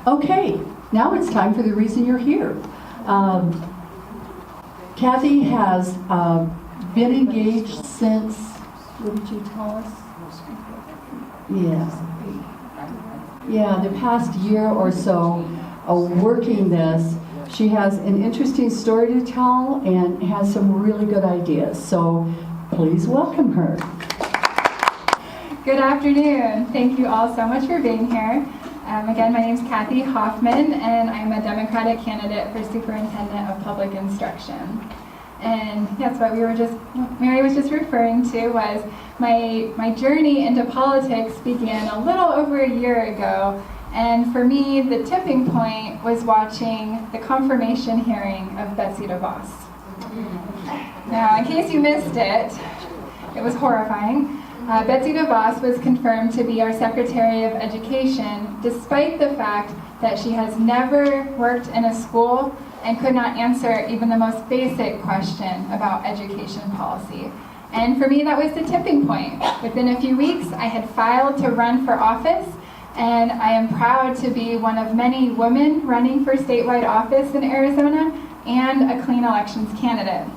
Okay, now it's time for the reason you're here. Kathy has been engaged since, what did you tell us? Yeah, the past year or so, working this. She has an interesting story to tell and has some really good ideas. So please welcome her. Good afternoon. Thank you all so much for being here. Again, my name is Kathy Hoffman, and I'm a Democratic candidate for Superintendent of Public Instruction. And that's what Mary was just referring to, was my journey into politics began a little over a year ago. And for me, the tipping point was watching the confirmation hearing of Betsy DeVos. Now, in case you missed it, it was horrifying. Betsy DeVos was confirmed to be our Secretary of Education, despite the fact that she has never worked in a school and could not answer even the most basic question about education policy. And for me, that was the tipping point. Within a few weeks, I had filed to run for office, and I am proud to be one of many women running for statewide office in Arizona and a clean elections candidate.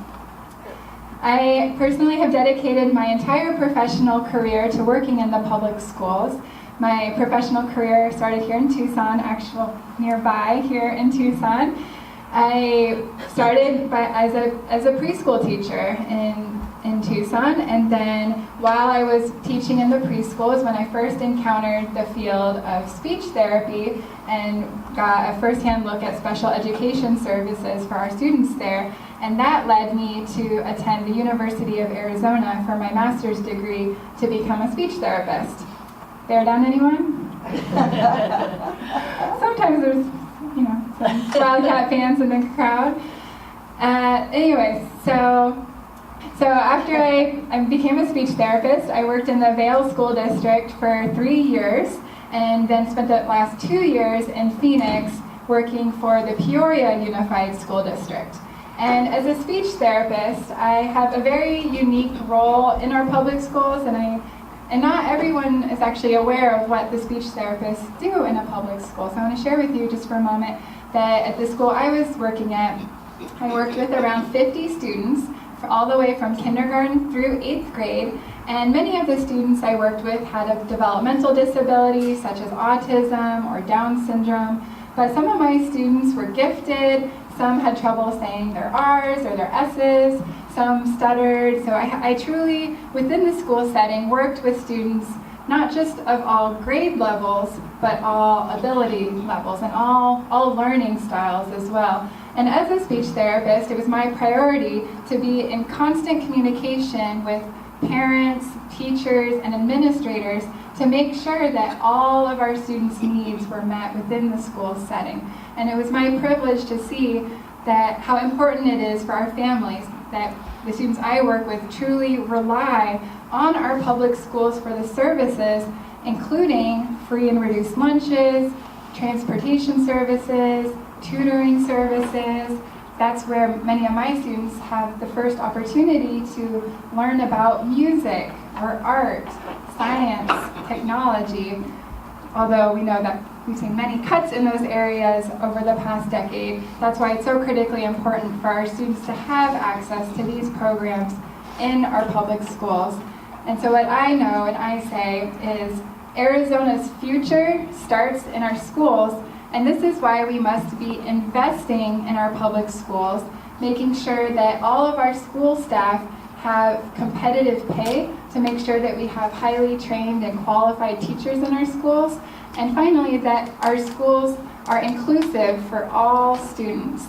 I personally have dedicated my entire professional career to working in the public schools. My professional career started here in Tucson, actually nearby here in Tucson. I started as a preschool teacher in Tucson, and then while I was teaching in the preschool is when I first encountered the field of speech therapy and got a first-hand look at special education services for our students there. And that led me to attend the University of Arizona for my master's degree to become a speech therapist. Bear down, anyone? Sometimes there's, some Wildcat fans in the crowd. Anyway, so after I became a speech therapist, I worked in the Vail School District for 3 years, and then spent the last 2 years in Phoenix working for the Peoria Unified School District. And as a speech therapist, I have a very unique role in our public schools, and not everyone is actually aware of what the speech therapists do in a public school. So I want to share with you just for a moment that at the school I was working at, I worked with around 50 students, all the way from kindergarten through 8th grade, and many of the students I worked with had a developmental disability such as autism or Down syndrome, but some of my students were gifted. Some had trouble saying their R's or their S's, some stuttered. So I truly, within the school setting, worked with students not just of all grade levels, but all ability levels and all learning styles as well. And as a speech therapist, it was my priority to be in constant communication with parents, teachers, and administrators to make sure that all of our students' needs were met within the school setting. And it was my privilege to see that how important it is for our families that the students I work with truly rely on our public schools for the services, including free and reduced lunches, transportation services, tutoring services. That's where many of my students have the first opportunity to learn about music or art, science, technology, although we know that we've seen many cuts in those areas over the past decade. That's why it's so critically important for our students to have access to these programs in our public schools. And so what I know and I say is Arizona's future starts in our schools, and this is why we must be investing in our public schools, making sure that all of our school staff have competitive pay to make sure that we have highly trained and qualified teachers in our schools, and finally that our schools are inclusive for all students.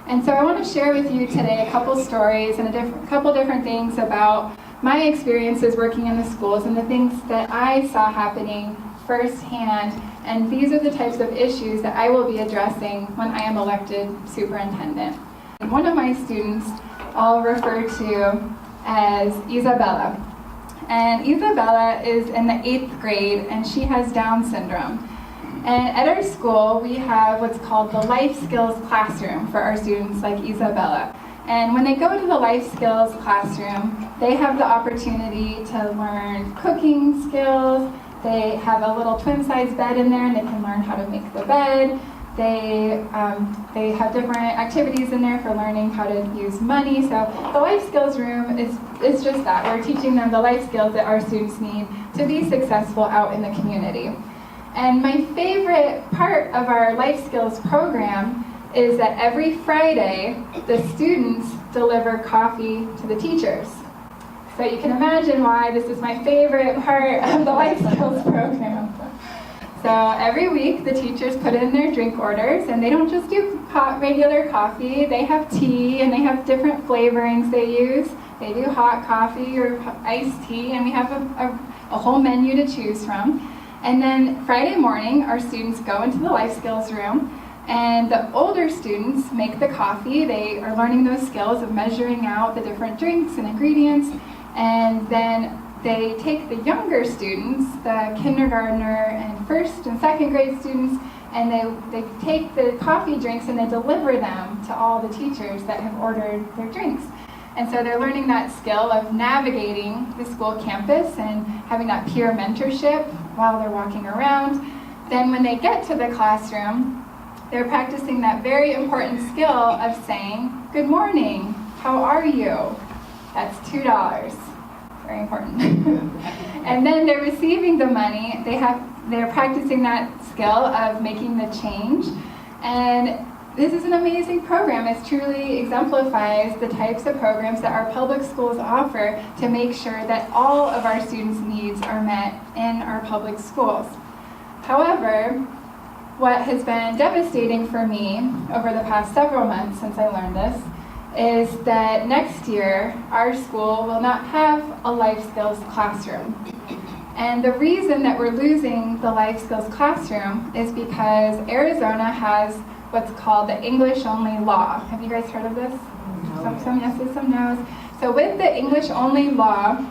And so I want to share with you today a couple stories and a couple different things about my experiences working in the schools and the things that I saw happening firsthand. And these are the types of issues that I will be addressing when I am elected superintendent. One of my students I'll refer to as Isabella. And Isabella is in the 8th grade, and she has Down syndrome. And at our school, we have what's called the Life Skills Classroom for our students like Isabella. And when they go to the Life Skills Classroom, they have the opportunity to learn cooking skills, They have a little twin-size bed in there, and they can learn how to make the bed. They have different activities in there for learning how to use money. So the life skills room is just that. We're teaching them the life skills that our students need to be successful out in the community. And my favorite part of our life skills program is that every Friday, the students deliver coffee to the teachers. So you can imagine why this is my favorite part of the life skills program. So every week, the teachers put in their drink orders, and they don't just do regular coffee. They have tea, and they have different flavorings they use. They do hot coffee or iced tea, and we have a whole menu to choose from. And then Friday morning, our students go into the life skills room, and the older students make the coffee. They are learning those skills of measuring out the different drinks and ingredients, and then they take the younger students, the kindergartner and first and second grade students, and they take the coffee drinks and they deliver them to all the teachers that have ordered their drinks. And so they're learning that skill of navigating the school campus and having that peer mentorship while they're walking around. Then when they get to the classroom, they're practicing that very important skill of saying, "Good morning, how are you?" That's $2. Very important. And then they're receiving the money. They're practicing that skill of making the change. And this is an amazing program. It truly exemplifies the types of programs that our public schools offer to make sure that all of our students' needs are met in our public schools. However, what has been devastating for me over the past several months since I learned this is that next year our school will not have a life skills classroom. And the reason that we're losing the life skills classroom is because Arizona has what's called the English only law. Have you guys heard of this? Some yeses, some no's. So with the English only law,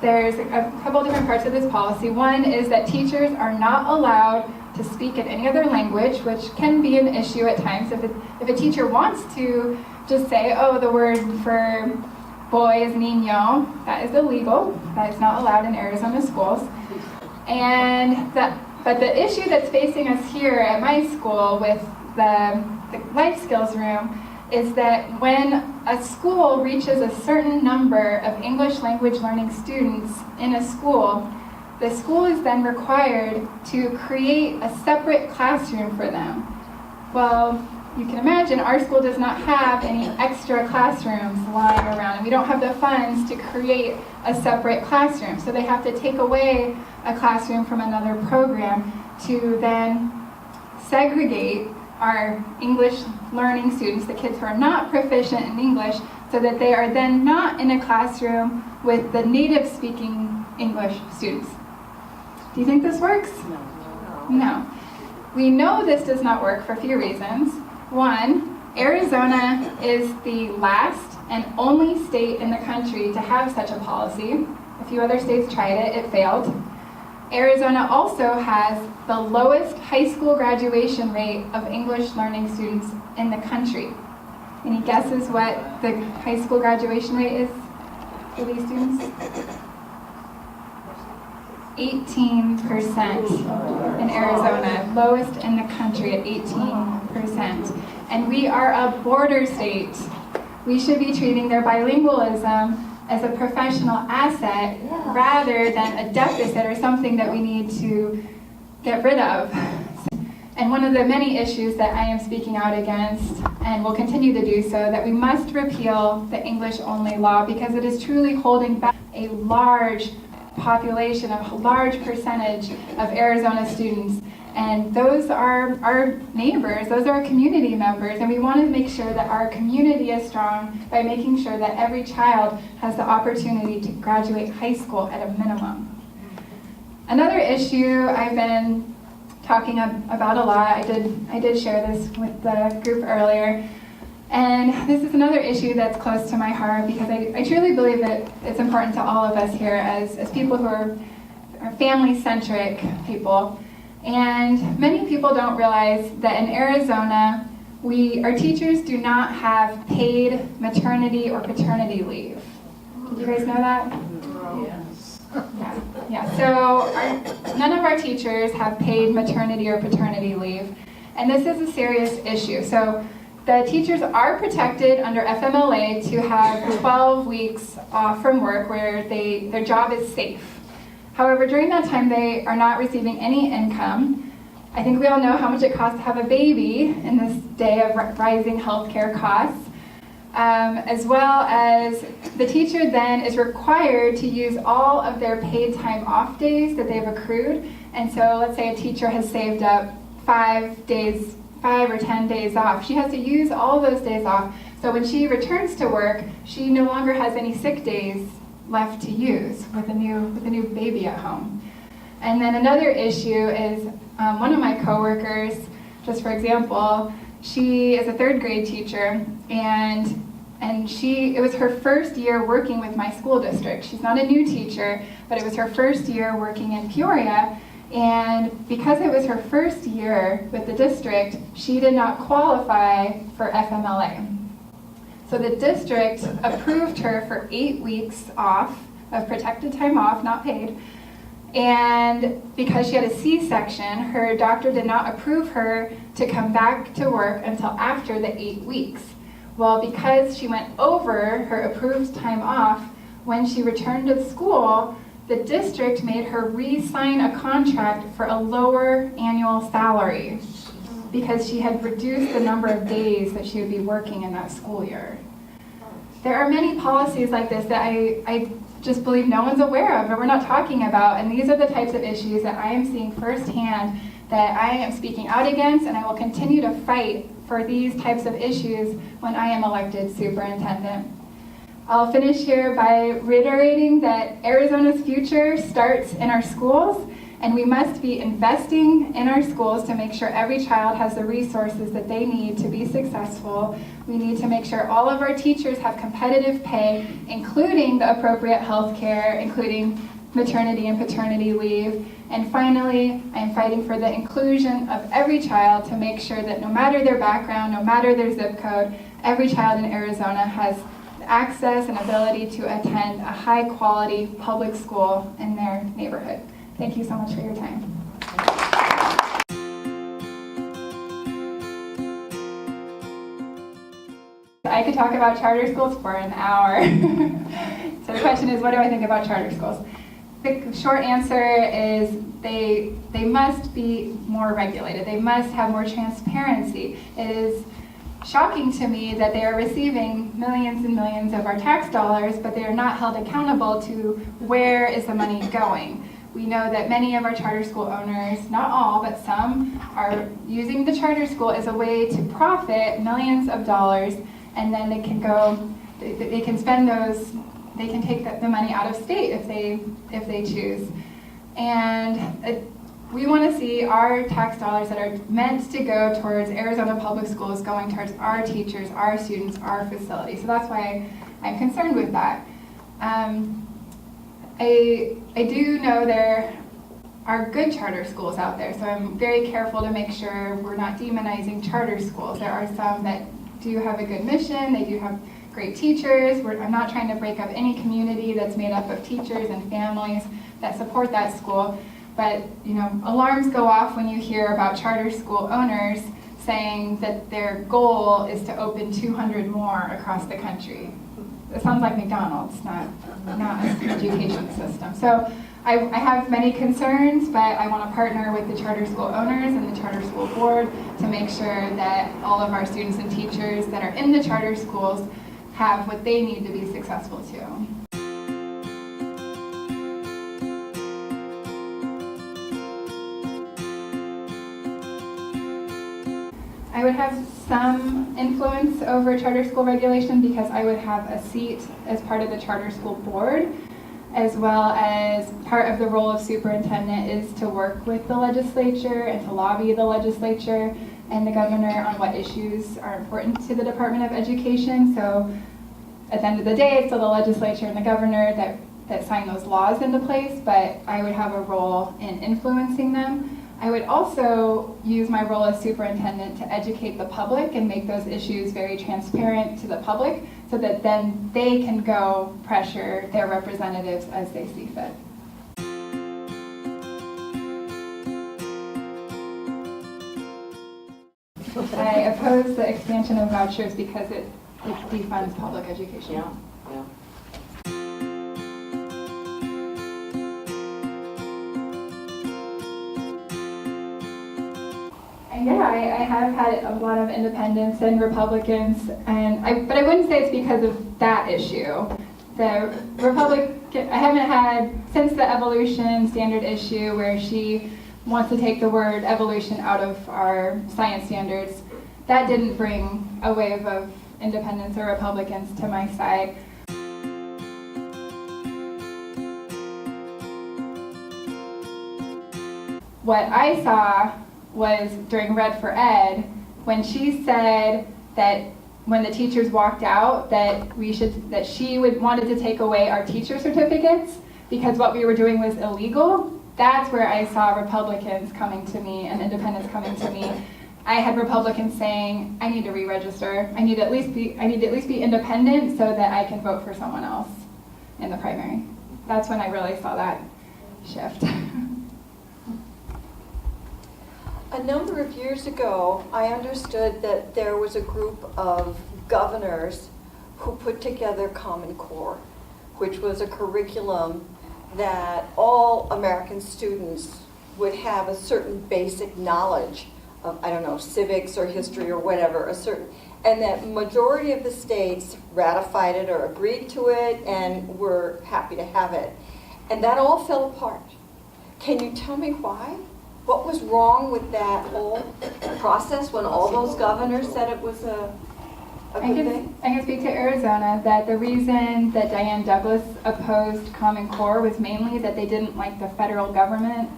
there's a couple different parts of this policy. One is that teachers are not allowed to speak in any other language, which can be an issue at times. If a teacher wants to just say, oh, the word for boy is niño, that is illegal. That is not allowed in Arizona schools. But the issue that's facing us here at my school with the life skills room is that when a school reaches a certain number of English language learning students in a school, the school is then required to create a separate classroom for them. Well, you can imagine our school does not have any extra classrooms lying around, and we don't have the funds to create a separate classroom. So they have to take away a classroom from another program to then segregate our English learning students, the kids who are not proficient in English, so that they are then not in a classroom with the native speaking English students. Do you think this works? No. We know this does not work for a few reasons. One, Arizona is the last and only state in the country to have such a policy. A few other states tried it, it failed. Arizona also has the lowest high school graduation rate of English learning students in the country. Any guesses what the high school graduation rate is for these students? 18% in Arizona, lowest in the country at 18%. And we are a border state. We should be treating their bilingualism as a professional asset rather than a deficit or something that we need to get rid of. And one of the many issues that I am speaking out against, and will continue to do so, that we must repeal the English-only law because it is truly holding back a large population, a large percentage of Arizona students. And those are our neighbors, those are our community members, and we want to make sure that our community is strong by making sure that every child has the opportunity to graduate high school at a minimum. Another issue I've been talking about a lot, I did share this with the group earlier, and this is another issue that's close to my heart because I truly believe that it's important to all of us here as people who are family-centric people. And many people don't realize that in Arizona, our teachers do not have paid maternity or paternity leave. Did you guys know that? Yes. Yeah. So none of our teachers have paid maternity or paternity leave, and this is a serious issue. So the teachers are protected under FMLA to have 12 weeks off from work where their job is safe. However, during that time, they are not receiving any income. I think we all know how much it costs to have a baby in this day of rising healthcare costs, as well as the teacher then is required to use all of their paid time off days that they've accrued. And so let's say a teacher has saved up 5 or 10 days off. She has to use all those days off. So when she returns to work, she no longer has any sick days left to use with a new baby at home. And then another issue is one of my coworkers, just for example, she is a 3rd grade teacher, and it was her first year working with my school district. She's not a new teacher, but it was her first year working in Peoria, and because it was her first year with the district, she did not qualify for FMLA. So the district approved her for 8 weeks off of protected time off, not paid. And because she had a C-section, her doctor did not approve her to come back to work until after the 8 weeks. Well, because she went over her approved time off, when she returned to school, the district made her re-sign a contract for a lower annual salary because she had reduced the number of days that she would be working in that school year. There are many policies like this that I just believe no one's aware of or we're not talking about, and these are the types of issues that I am seeing firsthand that I am speaking out against, and I will continue to fight for these types of issues when I am elected superintendent. I'll finish here by reiterating that Arizona's future starts in our schools, and we must be investing in our schools to make sure every child has the resources that they need to be successful. We need to make sure all of our teachers have competitive pay, including the appropriate health care, including maternity and paternity leave. And finally, I am fighting for the inclusion of every child to make sure that no matter their background, no matter their zip code, every child in Arizona has access and ability to attend a high-quality public school in their neighborhood. Thank you so much for your time. I could talk about charter schools for an hour. So the question is, what do I think about charter schools? The short answer is they must be more regulated. They must have more transparency. It is shocking to me that they are receiving millions and millions of our tax dollars, but they are not held accountable to where is the money going. We know that many of our charter school owners, not all, but some, are using the charter school as a way to profit millions of dollars, and then they can spend those, they can take the money out of state if they choose. And we want to see our tax dollars that are meant to go towards Arizona public schools going towards our teachers, our students, our facilities. So that's why I'm concerned with that. I do know there are good charter schools out there, so I'm very careful to make sure we're not demonizing charter schools. There are some that do have a good mission, they do have great teachers. I'm not trying to break up any community that's made up of teachers and families that support that school. But alarms go off when you hear about charter school owners saying that their goal is to open 200 more across the country. It sounds like McDonald's, not an education system. So I have many concerns, but I want to partner with the charter school owners and the charter school board to make sure that all of our students and teachers that are in the charter schools have what they need to be successful too. I would have some influence over charter school regulation because I would have a seat as part of the charter school board, as well as part of the role of superintendent is to work with the legislature and to lobby the legislature and the governor on what issues are important to the Department of Education. So at the end of the day, it's still the legislature and the governor that sign those laws into place, but I would have a role in influencing them. I would also use my role as superintendent to educate the public and make those issues very transparent to the public so that then they can go pressure their representatives as they see fit. I oppose the expansion of vouchers because it defunds public education. Yeah, yeah. And yeah, I have had a lot of independents and Republicans, but I wouldn't say it's because of that issue. The Republican, I haven't had, since the evolution standard issue where she wants to take the word evolution out of our science standards, that didn't bring a wave of independents or Republicans to my side. What I saw was during Red for Ed, when she said that when the teachers walked out that she wanted to take away our teacher certificates because what we were doing was illegal. That's where I saw Republicans coming to me and independents coming to me. I had Republicans saying, I need to re-register. I need to at least be independent so that I can vote for someone else in the primary. That's when I really saw that shift. A number of years ago, I understood that there was a group of governors who put together Common Core, which was a curriculum that all American students would have a certain basic knowledge of, I don't know, civics or history or whatever, and that majority of the states ratified it or agreed to it and were happy to have it. And that all fell apart. Can you tell me why? What was wrong with that whole process when all those governors said it was a good thing? I can speak to Arizona that the reason that Diane Douglas opposed Common Core was mainly that they didn't like the federal government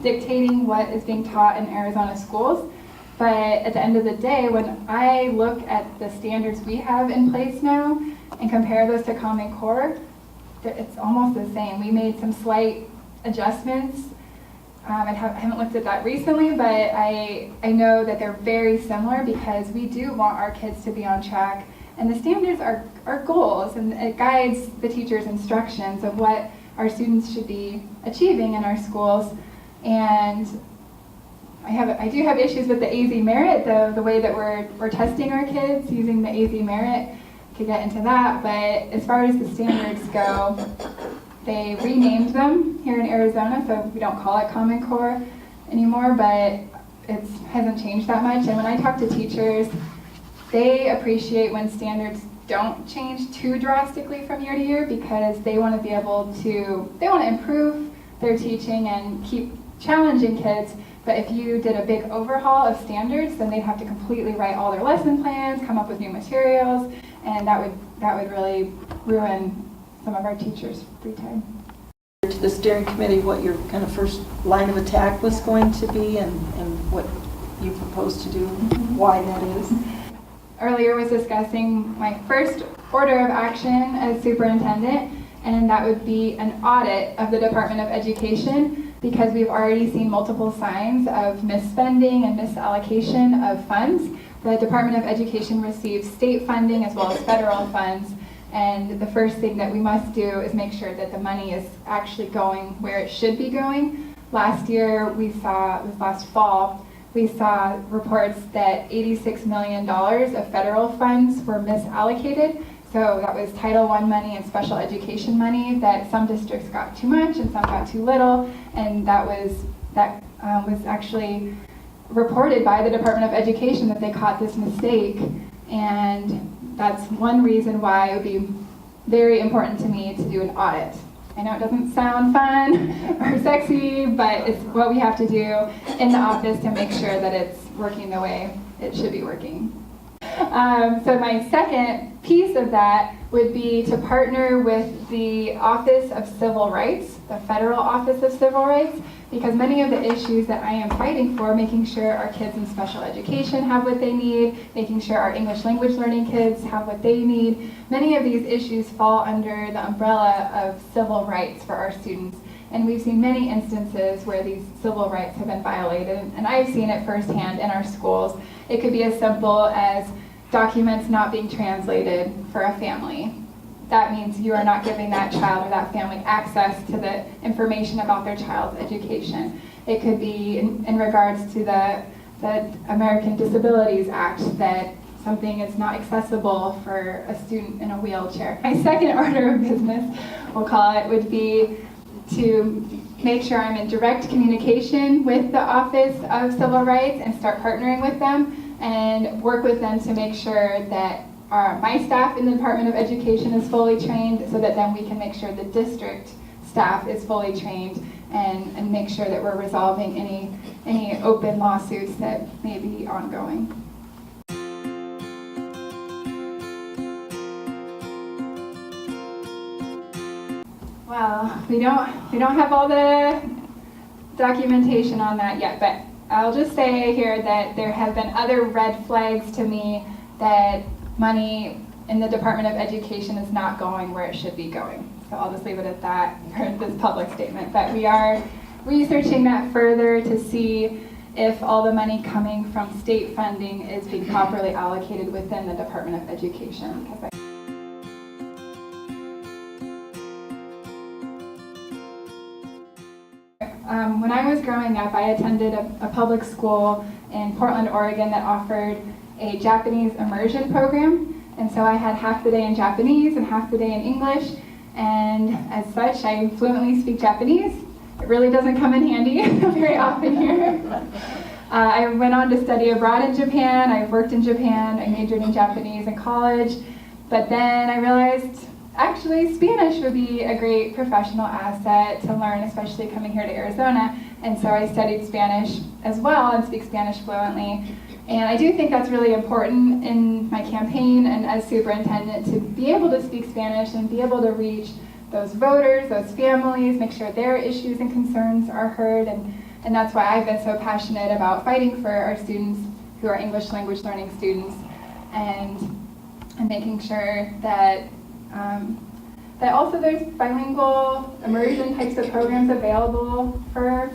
dictating what is being taught in Arizona schools. But at the end of the day, when I look at the standards we have in place now and compare those to Common Core, it's almost the same. We made some slight adjustments. I haven't looked at that recently, but I know that they're very similar because we do want our kids to be on track. And the standards are goals, and it guides the teachers' instructions of what our students should be achieving in our schools. And I do have issues with the AZ Merit, the way that we're testing our kids using the AZ Merit. Could get into that, but as far as the standards go, they renamed them here in Arizona, so we don't call it Common Core anymore, but it hasn't changed that much. And when I talk to teachers, they appreciate when standards don't change too drastically from year to year because they want to be able to, they want to improve their teaching and keep challenging kids. But if you did a big overhaul of standards, then they'd have to completely write all their lesson plans, come up with new materials, and that would really ruin some of our teachers' free time. To the steering committee, what your kind of first line of attack was going to be and what you propose to do, why that is. Earlier was discussing my first order of action as superintendent, and that would be an audit of the Department of Education because we've already seen multiple signs of misspending and misallocation of funds. The Department of Education receives state funding as well as federal funds. And the first thing that we must do is make sure that the money is actually going where it should be going. Last year, it was last fall, we saw reports that $86 million of federal funds were misallocated. So that was Title I money and special education money that some districts got too much and some got too little. And that was actually reported by the Department of Education that they caught this mistake. And that's one reason why it would be very important to me to do an audit. I know it doesn't sound fun or sexy, but it's what we have to do in the office to make sure that it's working the way it should be working. So my second piece of that would be to partner with the Office of Civil Rights, the Federal Office of Civil Rights, because many of the issues that I am fighting for, making sure our kids in special education have what they need, making sure our English language learning kids have what they need, many of these issues fall under the umbrella of civil rights for our students. And we've seen many instances where these civil rights have been violated, and I've seen it firsthand in our schools. It could be as simple as documents not being translated for a family. That means you are not giving that child or that family access to the information about their child's education. It could be in regards to the the American Disabilities Act, that something is not accessible for a student in a wheelchair. My second order of business, we'll call it, would be to make sure I'm in direct communication with the Office of Civil Rights and start partnering with them and work with them to make sure that my staff in the Department of Education is fully trained, so that then we can make sure the district staff is fully trained and make sure that we're resolving any open lawsuits that may be ongoing. Well, we don't have all the documentation on that yet, but I'll just say here that there have been other red flags to me that money in the Department of Education is not going where it should be going. So I'll just leave it at that for this public statement. But we are researching that further to see if all the money coming from state funding is being properly allocated within the Department of Education. When I was growing up, I attended a public school in Portland, Oregon that offered a Japanese immersion program. And so I had half the day in Japanese and half the day in English. And as such, I fluently speak Japanese. It really doesn't come in handy very often here. I went on to study abroad in Japan. I worked in Japan. I majored in Japanese in college. But then I realized actually Spanish would be a great professional asset to learn, especially coming here to Arizona. And so I studied Spanish as well and speak Spanish fluently. And I do think that's really important in my campaign and as superintendent, to be able to speak Spanish and be able to reach those voters, those families, make sure their issues and concerns are heard. And that's why I've been so passionate about fighting for our students who are English language learning students, and making sure that that also there's bilingual immersion types of programs available for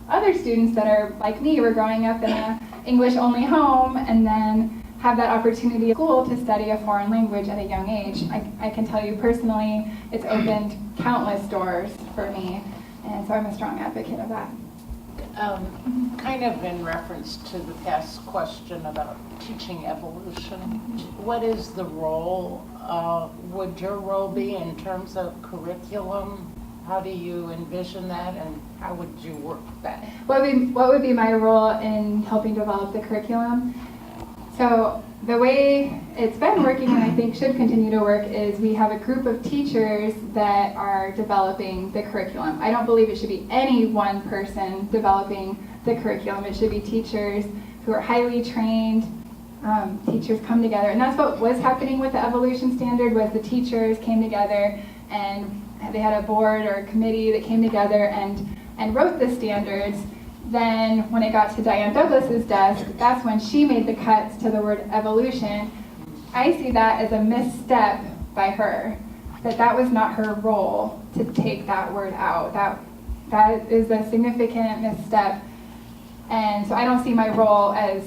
other students that are like me. We're growing up in an English-only home and then have that opportunity at school to study a foreign language at a young age. I can tell you personally, it's opened countless doors for me, and so I'm a strong advocate of that. Kind of in reference to the past question about teaching evolution, what is the role, would your role be in terms of curriculum? How do you envision that, and how would you work that? What would be my role in helping develop the curriculum? So the way it's been working, and I think should continue to work, is we have a group of teachers that are developing the curriculum. I don't believe it should be any one person developing the curriculum. It should be teachers who are highly trained. Teachers come together, and that's what was happening with the evolution standard. Was the teachers came together and they had a board or a committee that came together and wrote the standards. Then when it got to Diane Douglas's desk, that's when she made the cuts to the word evolution. I see that as a misstep by her, that was not her role to take that word out. That is a significant misstep. And so I don't see my role as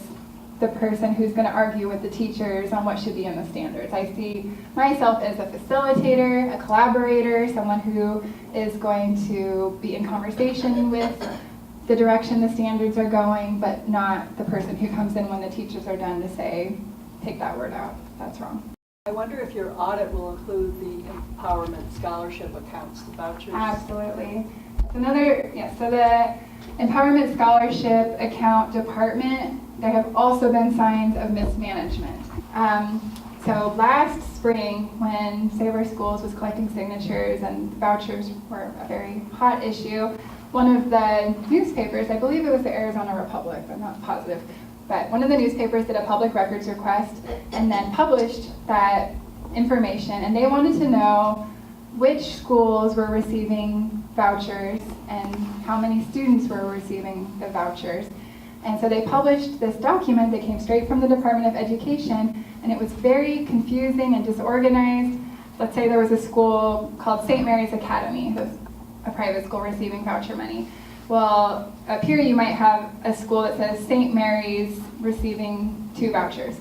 the person who's going to argue with the teachers on what should be in the standards. I see myself as a facilitator, a collaborator, someone who is going to be in conversation with the direction the standards are going, but not the person who comes in when the teachers are done to say, take that word out. That's wrong. I wonder if your audit will include the empowerment scholarship accounts, the vouchers? Absolutely. So the empowerment scholarship account department, there have also been signs of mismanagement. So last spring, when Save Our Schools was collecting signatures and vouchers were a very hot issue, one of the newspapers, I believe it was the Arizona Republic, I'm not positive, but one of the newspapers did a public records request and then published that information, and they wanted to know which schools were receiving vouchers and how many students were receiving the vouchers. And so they published this document that came straight from the Department of Education, and it was very confusing and disorganized. Let's say there was a school called St. Mary's Academy, a private school receiving voucher money. Well, up here you might have a school that says St. Mary's receiving 2 vouchers.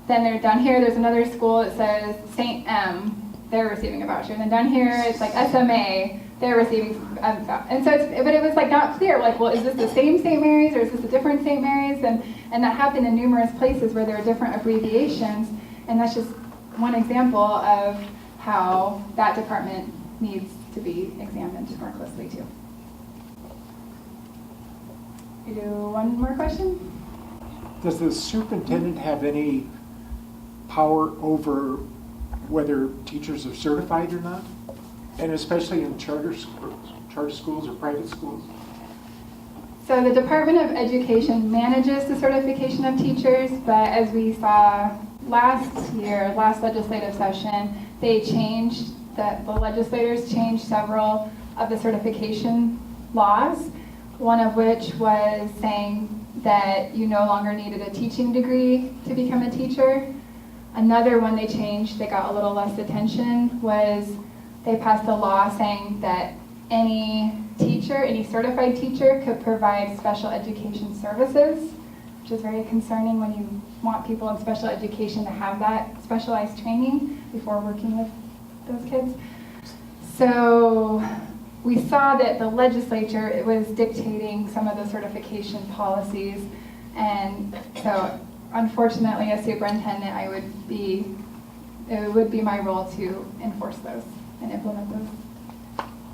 Then down here there's another school that says St. M, they're receiving a voucher. And then down here it's like SMA, they're receiving and so but it was like not clear, like, well, is this the same St. Mary's or is this a different St. Mary's? And And that happened in numerous places where there are different abbreviations, and that's just one example of how that department needs to be examined more closely too. You do one more question? Does the superintendent have any power over whether teachers are certified or not? And especially in charter schools or private schools? So the Department of Education manages the certification of teachers, but as we saw last legislative session, they changed, the legislators changed several of the certification laws, one of which was saying that you no longer needed a teaching degree to become a teacher. Another one they changed that got a little less attention was they passed a law saying that any teacher, any certified teacher could provide special education services, which is very concerning when you want people in special education to have that specialized training before working with those kids. So we saw that the legislature, it was dictating some of the certification policies, and so unfortunately as superintendent it would be my role to enforce those and implement those.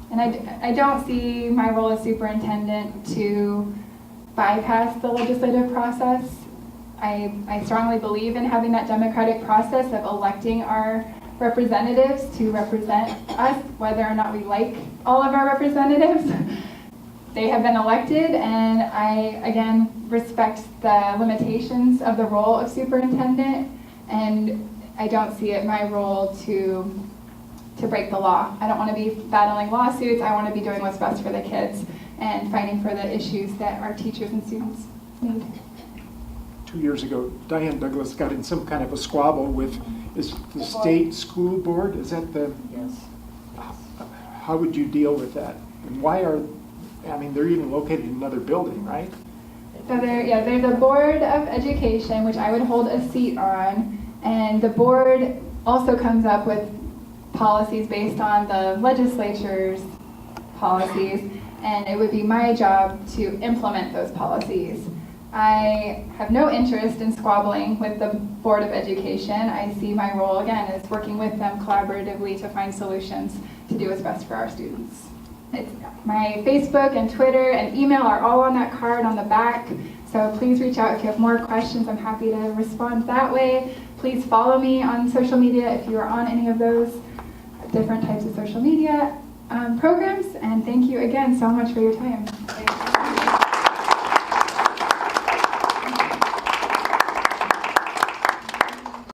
And I don't see my role as superintendent to bypass the legislative process. I strongly believe in having that democratic process of electing our representatives to represent us, whether or not we like all of our representatives. They have been elected, and I, again, respect the limitations of the role of superintendent, and I don't see it my role to break the law. I don't want to be battling lawsuits. I want to be doing what's best for the kids and fighting for the issues that our teachers and students need. 2 years ago, Diane Douglas got in some kind of a squabble with the state school board. Is that the? Yes. How would you deal with that? And why they're even located in another building, right? So there's a board of education, which I would hold a seat on, and the board also comes up with policies based on the legislature's policies, and it would be my job to implement those policies. I have no interest in squabbling with the Board of Education. I see my role, again, as working with them collaboratively to find solutions to do what's best for our students. My Facebook and Twitter and email are all on that card on the back, so please reach out if you have more questions. I'm happy to respond that way. Please follow me on social media if you are on any of those different types of social media programs, and thank you again so much for your time.